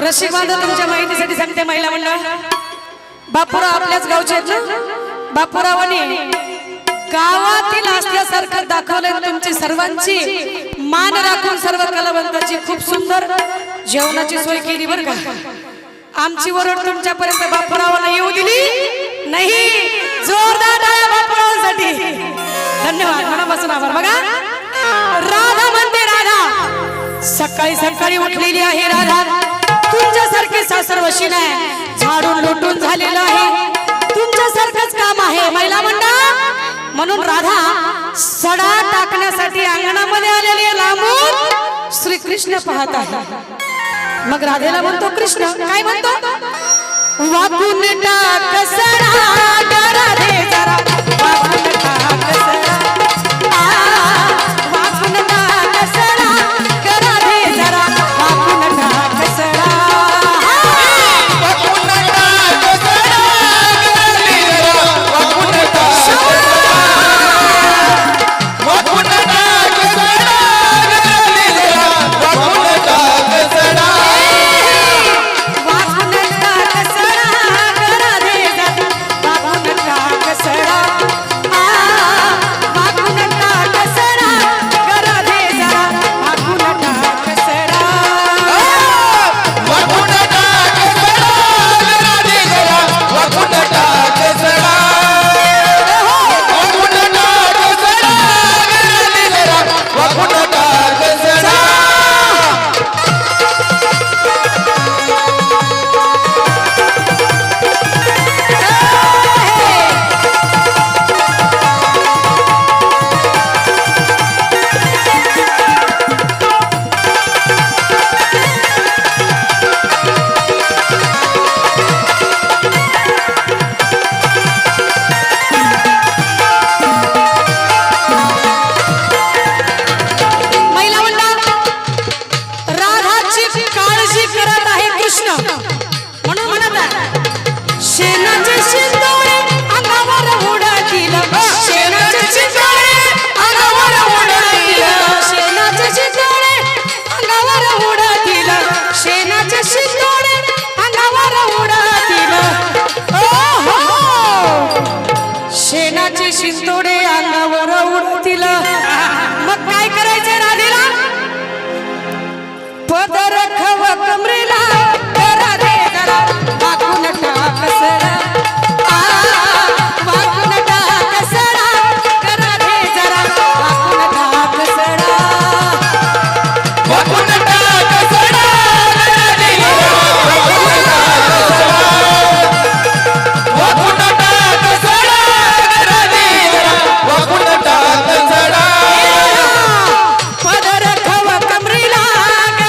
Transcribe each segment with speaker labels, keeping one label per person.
Speaker 1: रशी बांधा तुमच्या माहितीसाठी सांगते महिला मंडळ बापूराव आपल्याच गावचे आहेत ना बापूरावांनी गावातील असल्यासारखं दाखवलं तुमची सर्वांची मान राखून सर्व कलावंतांची खूप सुंदर जेवणाची सोय केली बरं का आमची ओरड तुमच्यापर्यंत बापूरावांना येऊ दिली नाही जोरदार टाळ्या बापूरावांसाठी धन्यवाद मनापासून आभार बघा राधा म्हणते राधा सकाळी सकाळी उठलेली आहे राधा तुमच्यासारखे सासर वशी नाही झाडून लोटून झालेलं आहे तुमच्यासारखंच काम आहे महिला मंडळ म्हणून राधा सडा टाकण्यासाठी अंगणामध्ये आलेली लांबून श्रीकृष्ण पाहत आहे मग राधेला म्हणतो कृष्ण काय म्हणतो वाकून टाक सडा राधे जरा वाकून टाक सडा वाकून टाक सडा राधे जरा वाकून टाक सडा शिंतोडे अंगावर उडतील मग काय करायचे राधेला पदर खव कमरेला राधे जरा वाकून टाक सडा वाकून टाक सडा राधे जरा वाकून टाक सडा वाकून टाक सडा राधे वाकून टाक सडा पदर खव कमरेला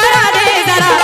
Speaker 1: राधे जरा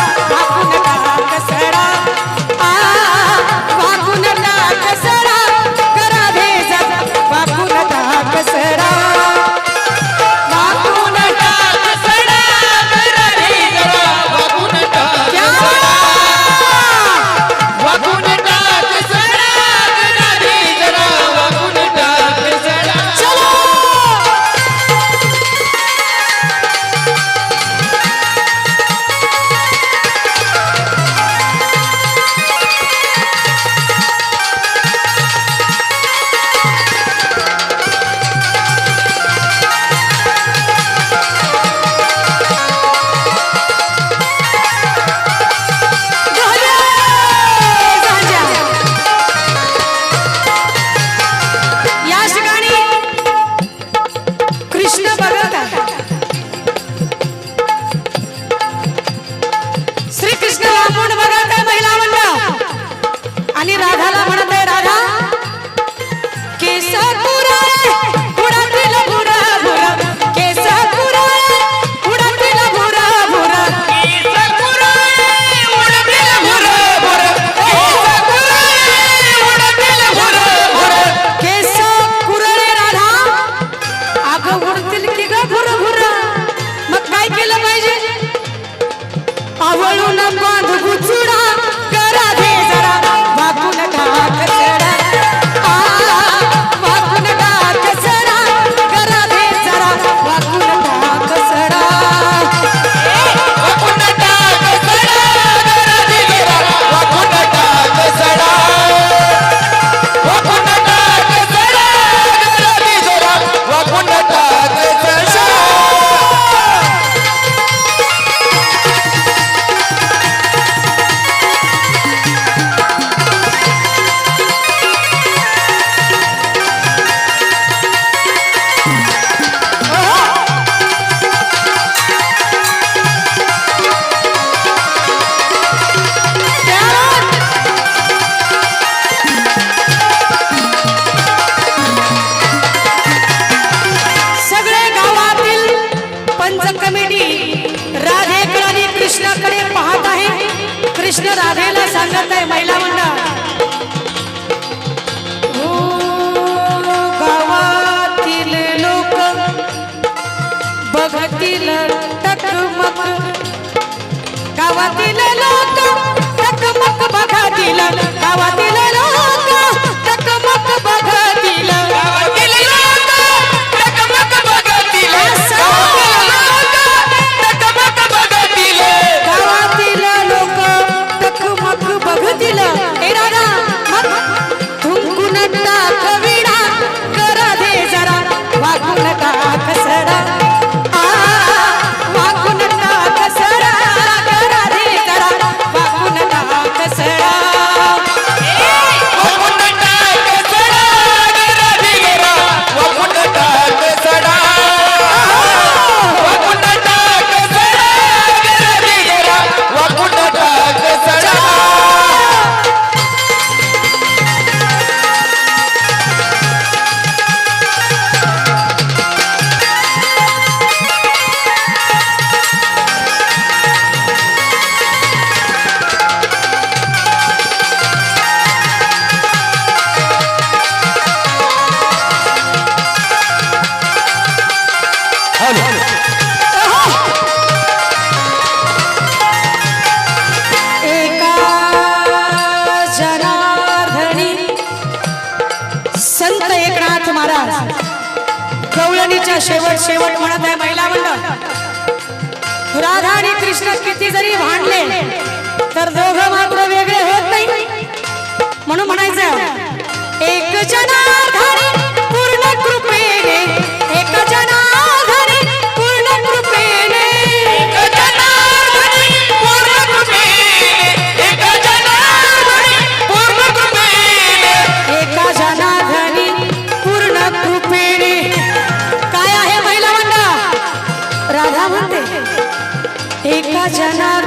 Speaker 1: बघतील टकमक गावातील लोक टकमक बघतील गावातील लोक टकमक बघतील
Speaker 2: गावातील लोक टकमक बघतील टकमक बघतील
Speaker 1: गावातील लोक टकमक बघतील हे राधा थुंकून टाक विडा करा दे जरा वाकून टाक सडा वाकून टाक सडा करा दे जरा वाकून टाक सडा
Speaker 2: वाकून टाक सडा गरा भिगरा वाकून टाक सडा वाकून टाक सडा गरा भिगरा वाकून टाक सडा
Speaker 1: एका जनार्दनी संत एकनाथ महाराज गवळणीच्या शेवट म्हणत आहे महिला मंडळ राधा आणि कृष्ण किती जरी भांडले तर दोघं मात्र वेगळे होत नाही म्हणून म्हणायचं एक जनार्दनी पूर्ण कृपेने एक जनार्दनी पूर्ण कृपेने
Speaker 2: एक जनार्दनी पूर्ण कृपेने एक जनार्दनी पूर्ण कृपेने
Speaker 1: एका जनार्दनी पूर्ण कृपेने काय आहे महिला मंडळ राधा म्हणते एका जना